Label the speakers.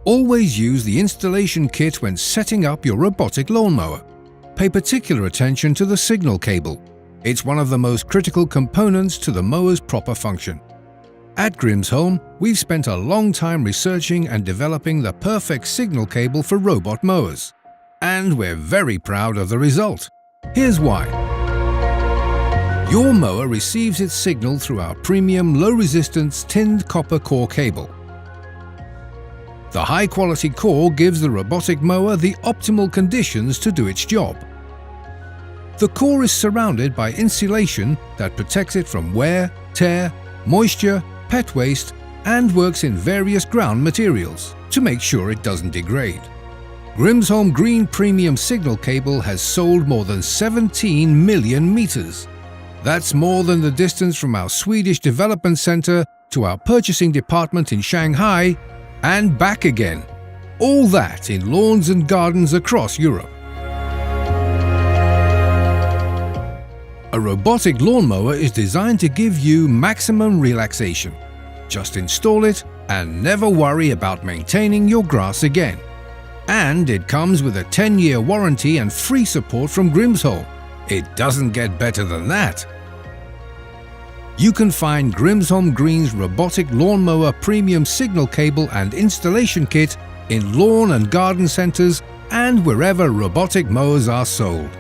Speaker 1: Always use the installation kit when setting up your robotic lawnmower. Pay particular attention to the signal cable. It's one of the most critical components to the mower's proper function. At Grimsholm, we've spent a long time researching and developing the perfect signal cable for robot mowers. And we're very proud of the result. Here's why. Your mower receives its signal through our premium low-resistance tinned copper core cable. The high-quality core gives the robotic mower the optimal conditions to do its job. The core is surrounded by insulation that protects it from wear, tear, moisture, pet waste, and works in various ground materials to make sure it doesn't degrade. Grimsholm Green Premium Signal Cable has sold more than 17 million meters. That's more than the distance from our Swedish development center to our purchasing department in Shanghai and back again. All that in lawns and gardens across Europe. A robotic lawnmower is designed to give you maximum relaxation. Just install it and never worry about maintaining your grass again. And it comes with a 10-year warranty and free support from Grimsholm. It doesn't get better than that. You can find Grimsholm Green's robotic lawnmower premium signal cable and installation kit in lawn and garden centers and wherever robotic mowers are sold.